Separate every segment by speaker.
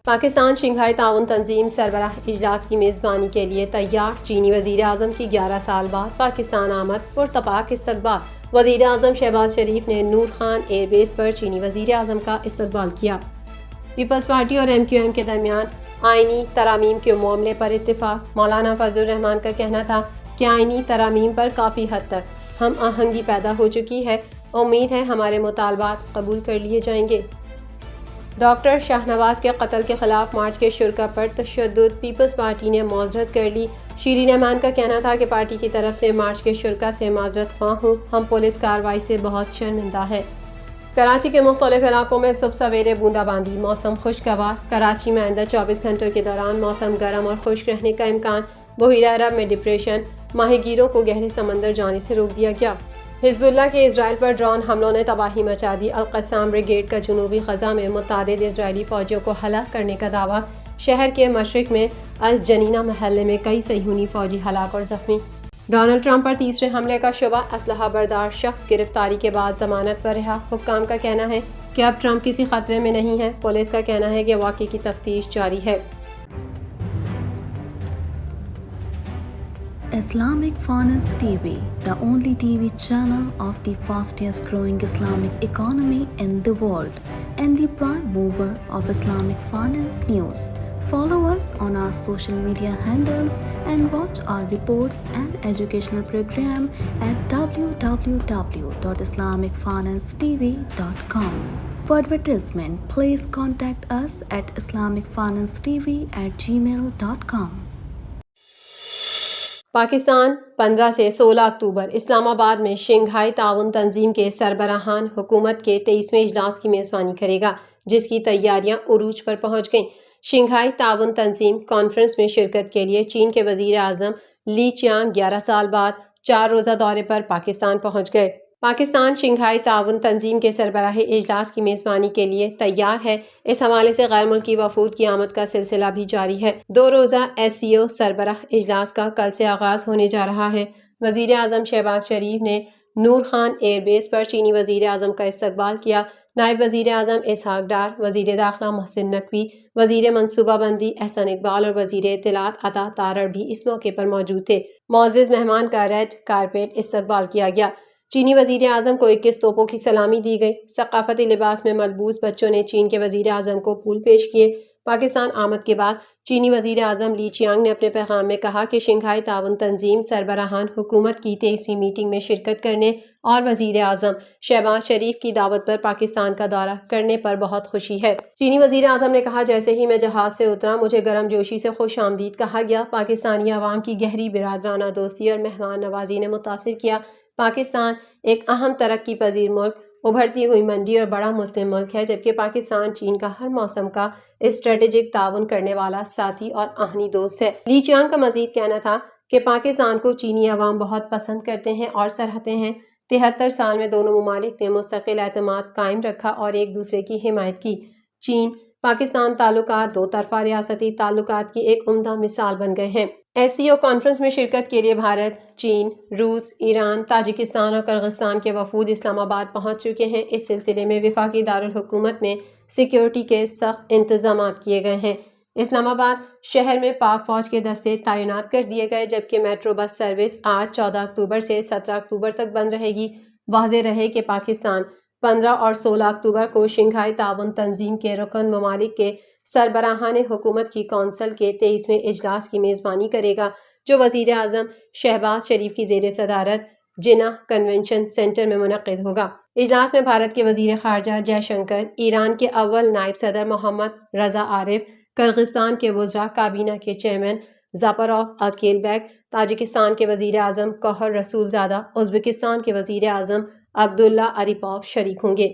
Speaker 1: Pakistan Shanghai تعاون تنظیم سربراہ اجلاس کی میزبانی کے لیے تیار۔ چینی وزیر اعظم کی 11 سال بعد پاکستان آمد، پرتپاک استقبال۔ وزیر اعظم شہباز شریف نے نور خان ایئر بیس پر چینی وزیر اعظم کا استقبال کیا۔ پیپلز پارٹی اور MQM کے درمیان آئینی ترامیم کے معاملے پر اتفاق۔ مولانا فضل الرحمان کا کہنا تھا کہ آئینی ترامیم پر کافی حد تک ہم آہنگی پیدا ہو چکی ہے، امید ہے ہمارے مطالبات قبول کر لیے جائیں گے۔ ڈاکٹر شاہ نواز کے قتل کے خلاف مارچ کے شرکا پر تشدد، پیپلز پارٹی نے معذرت کر لی۔ شیریں رحمان کا کہنا تھا کہ پارٹی کی طرف سے مارچ کے شرکا سے معذرت خواہ ہوں، ہم پولیس کارروائی سے بہت شرمندہ ہے۔ کراچی کے مختلف علاقوں میں صبح سویرے بوندا باندی، موسم خوشگوار۔ کراچی میں آئندہ 24 گھنٹوں کے دوران موسم گرم اور خشک رہنے کا امکان۔ بحیرہ عرب میں ڈپریشن، ماہی گیروں کو گہرے سمندر جانے سے روک دیا گیا۔ حزب اللہ کے اسرائیل پر ڈرون حملوں نے تباہی مچا دی۔ القسام بریگیڈ کا جنوبی غزہ میں متعدد اسرائیلی فوجیوں کو ہلاک کرنے کا دعویٰ۔ شہر کے مشرق میں الجنینہ محلے میں کئی صہیونی فوجی ہلاک اور زخمی۔ ڈونلڈ ٹرمپ پر تیسرے حملے کا شبہ، اسلحہ بردار شخص گرفتاری کے بعد ضمانت پر رہا۔ حکام کا کہنا ہے کہ اب ٹرمپ کسی خطرے میں نہیں ہے۔ پولیس کا کہنا ہے کہ واقعے کی تفتیش جاری ہے۔
Speaker 2: Islamic Finance TV, the only TV channel of the fastest growing Islamic economy in the world and the prime mover of Islamic finance news. Follow us on our social media handles and watch our reports and educational program at www.islamicfinancetv.com. For advertisement, please contact us at islamicfinancetv@gmail.com.
Speaker 1: Pakistan 15 سے 16 اکتوبر اسلام آباد میں Shanghai تعاون تنظیم کے سربراہان حکومت کے 23ویں اجلاس کی میزبانی کرے گا، جس کی تیاریاں عروج پر پہنچ گئیں۔ شنگھائی تعاون تنظیم کانفرنس میں شرکت کے لیے چین کے وزیر اعظم لی چیانگ 11 سال بعد 4 روزہ دورے پر پاکستان پہنچ گئے۔ پاکستان شنگھائی تعاون تنظیم کے سربراہی اجلاس کی میزبانی کے لیے تیار ہے۔ اس حوالے سے غیر ملکی وفود کی آمد کا سلسلہ بھی جاری ہے۔ 2 روزہ SCO سربراہ اجلاس کا کل سے آغاز ہونے جا رہا ہے۔ وزیر اعظم شہباز شریف نے نور خان ایئر بیس پر چینی وزیر اعظم کا استقبال کیا۔ نائب وزیر اعظم اسحاق ڈار، وزیر داخلہ محسن نقوی، وزیر منصوبہ بندی احسن اقبال اور وزیر اطلاعات عطا تارڑ بھی اس موقع پر موجود تھے۔ معزز مہمان کا ریڈ کارپیٹ استقبال کیا گیا۔ چینی وزیر اعظم کو 21 توپوں کی سلامی دی گئی۔ ثقافتی لباس میں ملبوس بچوں نے چین کے وزیر اعظم کو پھول پیش کیے۔ پاکستان آمد کے بعد چینی وزیر اعظم لی چیانگ نے اپنے پیغام میں کہا کہ شنگھائی تعاون تنظیم سربراہان حکومت کی 23ویں میٹنگ میں شرکت کرنے اور وزیر اعظم شہباز شریف کی دعوت پر پاکستان کا دورہ کرنے پر بہت خوشی ہے۔ چینی وزیر اعظم نے کہا، جیسے ہی میں جہاز سے اترا مجھے گرم جوشی سے خوش آمدید کہا گیا۔ پاکستانی عوام کی گہری برادرانہ دوستی اور مہمان نوازی نے متاثر کیا۔ پاکستان ایک اہم ترقی پذیر ملک، ابھرتی ہوئی منڈی اور بڑا مسلم ملک ہے، جبکہ پاکستان چین کا ہر موسم کا اسٹریٹجک تعاون کرنے والا ساتھی اور آہنی دوست ہے۔ لی چیانگ کا مزید کہنا تھا کہ پاکستان کو چینی عوام بہت پسند کرتے ہیں اور سراہتے ہیں۔ 73 سال میں دونوں ممالک نے مستقل اعتماد قائم رکھا اور ایک دوسرے کی حمایت کی۔ چین پاکستان تعلقات 2 طرفہ ریاستی تعلقات کی ایک عمدہ مثال بن گئے ہیں۔ SCO کانفرنس میں شرکت کے لیے بھارت، چین، روس، ایران، تاجکستان اور کرغزستان کے وفود اسلام آباد پہنچ چکے ہیں۔ اس سلسلے میں وفاقی دارالحکومت میں سیکیورٹی کے سخت انتظامات کیے گئے ہیں۔ اسلام آباد شہر میں پاک فوج کے دستے تعینات کر دیے گئے، جبکہ میٹرو بس سروس آج 14 اکتوبر سے 17 اکتوبر تک بند رہے گی۔ واضح رہے کہ پاکستان 15 اور 16 اکتوبر کو شنگھائی تعاون تنظیم کے رکن ممالک کے سربراہان حکومت کی کونسل کے 23ویں اجلاس کی میزبانی کرے گا، جو وزیر اعظم شہباز شریف کی زیر صدارت جناح کنونشن سینٹر میں منعقد ہوگا۔ اجلاس میں بھارت کے وزیر خارجہ جے شنکر، ایران کے اول نائب صدر محمد رضا عارف، کرغزستان کے وزراء کابینہ کے چیئرمین زاپاروف اکیلبیگ، تاجکستان کے وزیر اعظم گوہر رسول زادہ، ازبکستان کے وزیر اعظم عبداللہ اریپوف شریک ہوں گے۔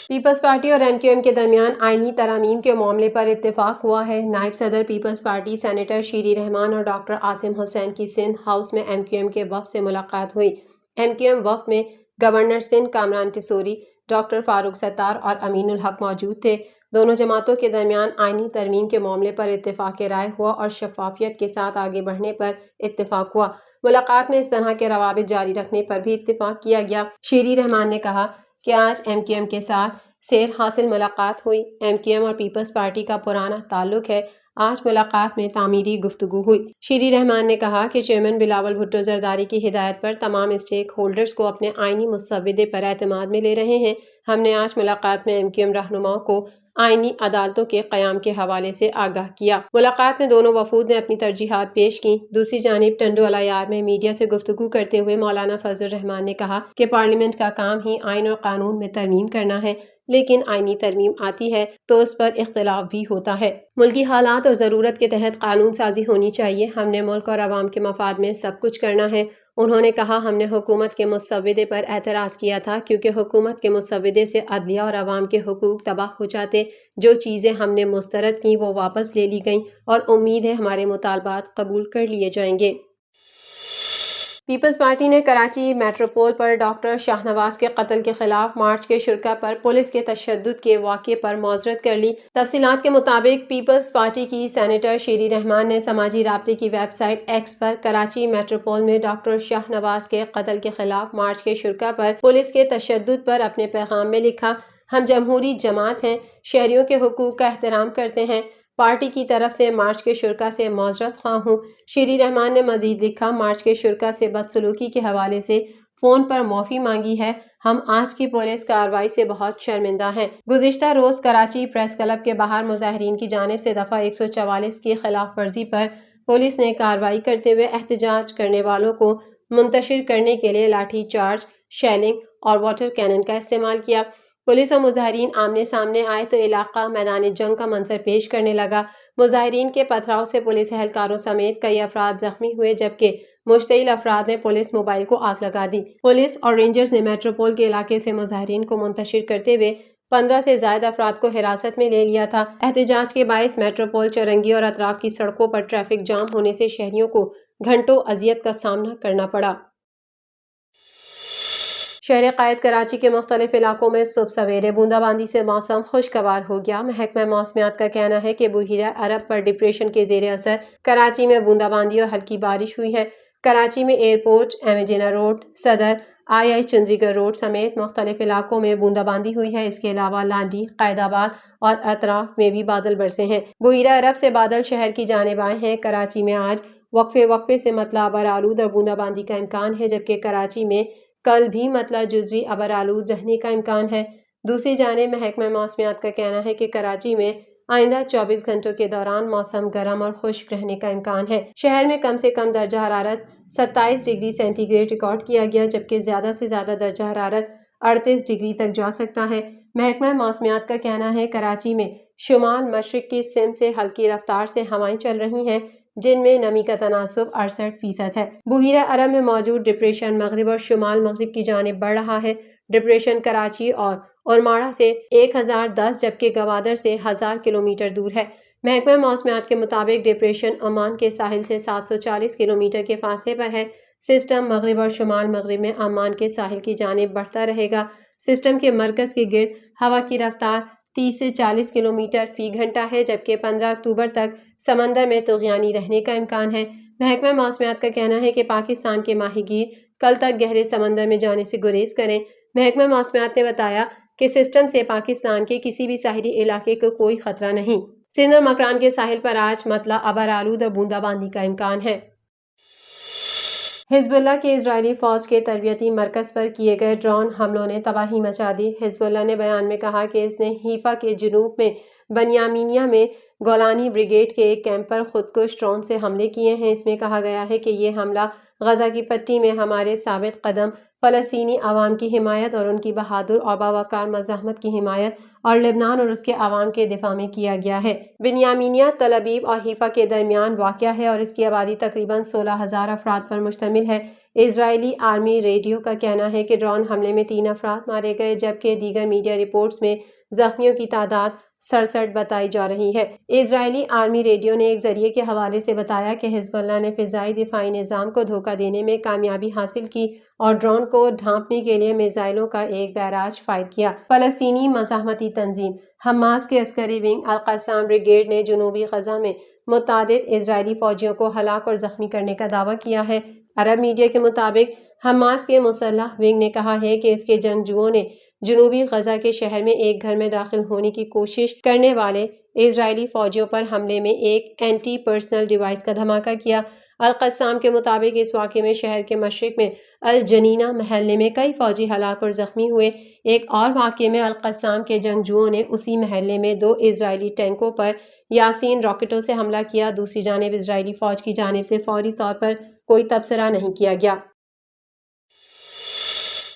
Speaker 1: پیپلز پارٹی اور MQM کے درمیان آئینی ترامیم کے معاملے پر اتفاق ہوا ہے۔ نائب صدر پیپلز پارٹی سینیٹر شیریں رحمان اور ڈاکٹر عاصم حسین کی سندھ ہاؤس میں MQM کے وفد سے ملاقات ہوئی۔ MQM وفد میں گورنر سندھ کامران ٹیسوری، ڈاکٹر فاروق ستار اور امین الحق موجود تھے۔ دونوں جماعتوں کے درمیان آئینی ترمیم کے معاملے پر اتفاق رائے ہوا اور شفافیت کے ساتھ آگے بڑھنے پر اتفاق ہوا۔ ملاقات میں اس طرح کے روابط جاری رکھنے پر بھی اتفاق کیا گیا۔ شیریں رحمان نے کہا کہ آج MQM کے ساتھ سیر حاصل ملاقات ہوئی۔ MQM اور پیپلز پارٹی کا پرانا تعلق ہے۔ آج ملاقات میں تعمیری گفتگو ہوئی۔ شیری رحمان نے کہا کہ چیئرمین بلاول بھٹو زرداری کی ہدایت پر تمام اسٹیک ہولڈرز کو اپنے آئینی مسودے پر اعتماد میں لے رہے ہیں۔ ہم نے آج ملاقات میں MQM رہنماؤں کو آئینی عدالتوں کے قیام کے حوالے سے آگاہ کیا۔ ملاقات میں دونوں وفود نے اپنی ترجیحات پیش کی۔ دوسری جانب ٹنڈو الایار میں میڈیا سے گفتگو کرتے ہوئے مولانا فضل الرحمان نے کہا کہ پارلیمنٹ کا کام ہی آئین اور قانون میں ترمیم کرنا ہے، لیکن آئینی ترمیم آتی ہے تو اس پر اختلاف بھی ہوتا ہے۔ ملکی حالات اور ضرورت کے تحت قانون سازی ہونی چاہیے۔ ہم نے ملک اور عوام کے مفاد میں سب کچھ کرنا ہے۔ انہوں نے کہا ہم نے حکومت کے مسودے پر اعتراض کیا تھا کیونکہ حکومت کے مسودے سے عدلیہ اور عوام کے حقوق تباہ ہو جاتے۔ جو چیزیں ہم نے مسترد کیں وہ واپس لے لی گئیں اور امید ہے ہمارے مطالبات قبول کر لیے جائیں گے۔ پیپلز پارٹی نے کراچی میٹروپول پر ڈاکٹر شاہ نواز کے قتل کے خلاف مارچ کے شرکاء پر پولیس کے تشدد کے واقعے پر معذرت کر لی۔ تفصیلات کے مطابق پیپلز پارٹی کی سینیٹر شیری رحمان نے سماجی رابطے کی ویب سائٹ ایکس پر کراچی میٹروپول میں ڈاکٹر شاہ نواز کے قتل کے خلاف مارچ کے شرکاء پر پولیس کے تشدد پر اپنے پیغام میں لکھا، ہم جمہوری جماعت ہیں، شہریوں کے حقوق کا احترام کرتے ہیں، پارٹی کی طرف سے مارچ کے شرکاء سے معذرت خواہ ہوں۔ شیری رحمان نے مزید لکھا، مارچ کے شرکاء سے بدسلوکی کے حوالے سے فون پر معافی مانگی ہے، ہم آج کی پولیس کارروائی سے بہت شرمندہ ہیں۔ گزشتہ روز کراچی پریس کلب کے باہر مظاہرین کی جانب سے دفعہ 144 کی خلاف ورزی پر پولیس نے کارروائی کرتے ہوئے احتجاج کرنے والوں کو منتشر کرنے کے لیے لاٹھی چارج، شیلنگ اور واٹر کینن کا استعمال کیا۔ پولیس اور مظاہرین آمنے سامنے آئے تو علاقہ میدان جنگ کا منظر پیش کرنے لگا۔ مظاہرین کے پتھراؤ سے پولیس اہلکاروں سمیت کئی افراد زخمی ہوئے جبکہ مشتعل افراد نے پولیس موبائل کو آگ لگا دی۔ پولیس اور رینجرز نے میٹروپول کے علاقے سے مظاہرین کو منتشر کرتے ہوئے 15 سے زائد افراد کو حراست میں لے لیا تھا۔ احتجاج کے باعث میٹروپول، چرنگی اور اطراف کی سڑکوں پر ٹریفک جام ہونے سے شہریوں کو گھنٹوں اذیت کا سامنا کرنا پڑا۔ شہر قائد کراچی کے مختلف علاقوں میں صبح سویرے بوندا باندی سے موسم خوشگوار ہو گیا۔ محکمہ موسمیات کا کہنا ہے کہ بحیرہ عرب پر ڈپریشن کے زیر اثر کراچی میں بوندا باندی اور ہلکی بارش ہوئی ہے۔ کراچی میں ایئرپورٹ، امیجینا روڈ، صدر، آئی چندری گڑھ روڈ سمیت مختلف علاقوں میں بوندا باندی ہوئی ہے۔ اس کے علاوہ لانڈی، قائد آباد اور اطراف میں بھی بادل برسے ہیں۔ بحیرہ عرب سے بادل شہر کی جانب آئے ہیں۔ کراچی میں آج وقفے سے مطلع ابرآلود اور بوندا باندی کا امکان ہے جبکہ کراچی میں کل بھی مطلع جزوی ابرآلود رہنے کا امکان ہے۔ دوسری جانب محکمہ موسمیات کا کہنا ہے کہ کراچی میں آئندہ 24 گھنٹوں کے دوران موسم گرم اور خشک رہنے کا امکان ہے۔ شہر میں کم سے کم درجہ حرارت 27 ڈگری سینٹی گریڈ ریکارڈ کیا گیا جبکہ زیادہ سے زیادہ درجہ حرارت 38 ڈگری تک جا سکتا ہے۔ محکمہ موسمیات کا کہنا ہے کراچی میں شمال مشرق کی سمت سے ہلکی رفتار سے ہوائیں چل رہی ہیں جن میں نمی کا تناسب 68% ہے۔ بحیرہ عرب میں موجود ڈپریشن مغرب اور شمال مغرب کی جانب بڑھ رہا ہے۔ ڈپریشن کراچی اور اورماڑہ سے 1010 جبکہ گوادر سے 1000 کلومیٹر دور ہے۔ محکمہ موسمیات کے مطابق ڈپریشن عمان کے ساحل سے 740 کلومیٹر کے فاصلے پر ہے۔ سسٹم مغرب اور شمال مغرب میں عمان کے ساحل کی جانب بڑھتا رہے گا۔ سسٹم کے مرکز کے گرد ہوا کی رفتار 30 سے 40 کلومیٹر فی گھنٹہ ہے جبکہ 15 اکتوبر تک سمندر میں طغیانی رہنے کا امکان ہے۔ محکمہ موسمیات کا کہنا ہے کہ پاکستان کے ماہی گیر کل تک گہرے سمندر میں جانے سے گریز کریں۔ محکمہ موسمیات نے بتایا کہ سسٹم سے پاکستان کے کسی بھی ساحلی علاقے کو کوئی خطرہ نہیں۔ سندھ اور مکران کے ساحل پر آج مطلع ابرآلود اور بوندا باندی کا امکان ہے۔ حزب اللہ کے اسرائیلی فوج کے تربیتی مرکز پر کیے گئے ڈرون حملوں نے تباہی مچا دی۔ حزب اللہ نے بیان میں کہا کہ اس نے حیفا کے جنوب میں بنیامینیہ میں گولانی بریگیڈ کے ایک کیمپ پر خودکش ڈرون سے حملے کیے ہیں۔ اس میں کہا گیا ہے کہ یہ حملہ غزہ کی پٹی میں ہمارے ثابت قدم فلسطینی عوام کی حمایت اور ان کی بہادر اور باوقار مزاحمت کی حمایت اور لبنان اور اس کے عوام کے دفاع میں کیا گیا ہے۔ بنیامینیہ تل ابیب اور حیفا کے درمیان واقع ہے اور اس کی آبادی تقریباً 16,000 افراد پر مشتمل ہے۔ اسرائیلی آرمی ریڈیو کا کہنا ہے کہ ڈرون حملے میں 3 افراد مارے گئے جبکہ دیگر میڈیا رپورٹس میں زخمیوں کی تعداد 67 بتائی جا رہی ہے۔ اسرائیلی آرمی ریڈیو نے ایک ذریعے کے حوالے سے بتایا کہ حزب اللہ نے فضائی دفاعی نظام کو دھوکہ دینے میں کامیابی حاصل کی اور ڈرون کو ڈھانپنے کے لیے میزائلوں کا ایک بیراج فائر کیا۔ فلسطینی مزاحمتی تنظیم حماس کے عسکری ونگ القسام بریگیڈ نے جنوبی غزہ میں متعدد اسرائیلی فوجیوں کو ہلاک اور زخمی کرنے کا دعویٰ کیا ہے۔ عرب میڈیا کے مطابق حماس کے مسلح ونگ نے کہا ہے کہ اس کے جنگجوؤں نے جنوبی غزہ کے شہر میں ایک گھر میں داخل ہونے کی کوشش کرنے والے اسرائیلی فوجیوں پر حملے میں ایک اینٹی پرسنل ڈیوائس کا دھماکہ کیا۔ القسام کے مطابق اس واقعے میں شہر کے مشرق میں الجنینہ محلے میں کئی فوجی ہلاک اور زخمی ہوئے۔ ایک اور واقعے میں القسام کے جنگجوؤں نے اسی محلے میں 2 اسرائیلی ٹینکوں پر یاسین راکٹوں سے حملہ کیا۔ دوسری جانب اسرائیلی فوج کی جانب سے فوری طور پر کوئی تبصرہ نہیں کیا گیا۔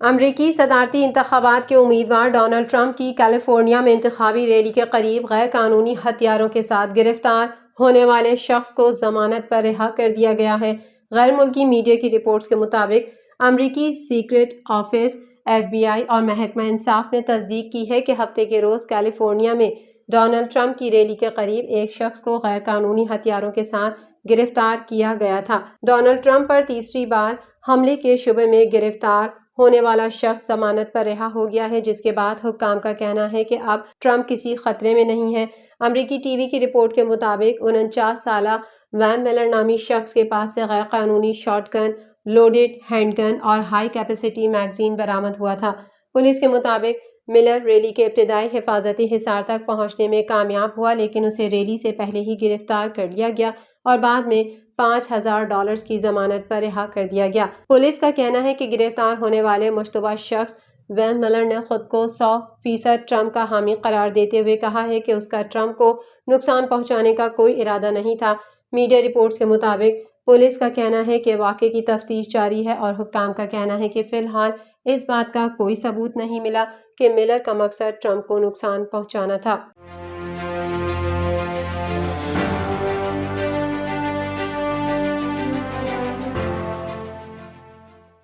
Speaker 1: امریکی صدارتی انتخابات کے امیدوار ڈونلڈ ٹرمپ کی کیلیفورنیا میں انتخابی ریلی کے قریب غیر قانونی ہتھیاروں کے ساتھ گرفتار ہونے والے شخص کو ضمانت پر رہا کر دیا گیا ہے۔ غیر ملکی میڈیا کی رپورٹس کے مطابق امریکی سیکرٹ آفس، FBI اور محکمہ انصاف نے تصدیق کی ہے کہ ہفتے کے روز کیلیفورنیا میں ڈونلڈ ٹرمپ کی ریلی کے قریب ایک شخص کو غیر قانونی ہتھیاروں کے ساتھ گرفتار کیا گیا تھا۔ ڈونلڈ ٹرمپ پر تیسری بار حملے کے شبے میں گرفتار ہونے والا شخص ضمانت پر رہا ہو گیا ہے، جس کے بعد حکام کا کہنا ہے کہ اب ٹرمپ کسی خطرے میں نہیں ہے۔ امریکی ٹی وی کی رپورٹ کے مطابق 49 سالہ وین ملر نامی شخص کے پاس سے غیر قانونی شاٹ گن، لوڈڈ ہینڈ گن اور ہائی کیپیسٹی میگزین برآمد ہوا تھا۔ پولیس کے مطابق ملر ریلی کے ابتدائی حفاظتی حصار تک پہنچنے میں کامیاب ہوا، لیکن اسے ریلی سے پہلے ہی گرفتار کر لیا گیا اور بعد میں $5000 کی ضمانت پر رہا کر دیا گیا۔ پولیس کا کہنا ہے کہ گرفتار ہونے والے مشتبہ شخص وین ملر نے خود کو 100% ٹرمپ کا حامی قرار دیتے ہوئے کہا ہے کہ اس کا ٹرمپ کو نقصان پہنچانے کا کوئی ارادہ نہیں تھا۔ میڈیا رپورٹس کے مطابق پولیس کا کہنا ہے کہ واقعے کی تفتیش جاری ہے اور حکام کا کہنا ہے کہ فی الحال اس بات کا کوئی ثبوت نہیں ملا کہ ملر کا مقصد ٹرمپ کو نقصان پہنچانا تھا۔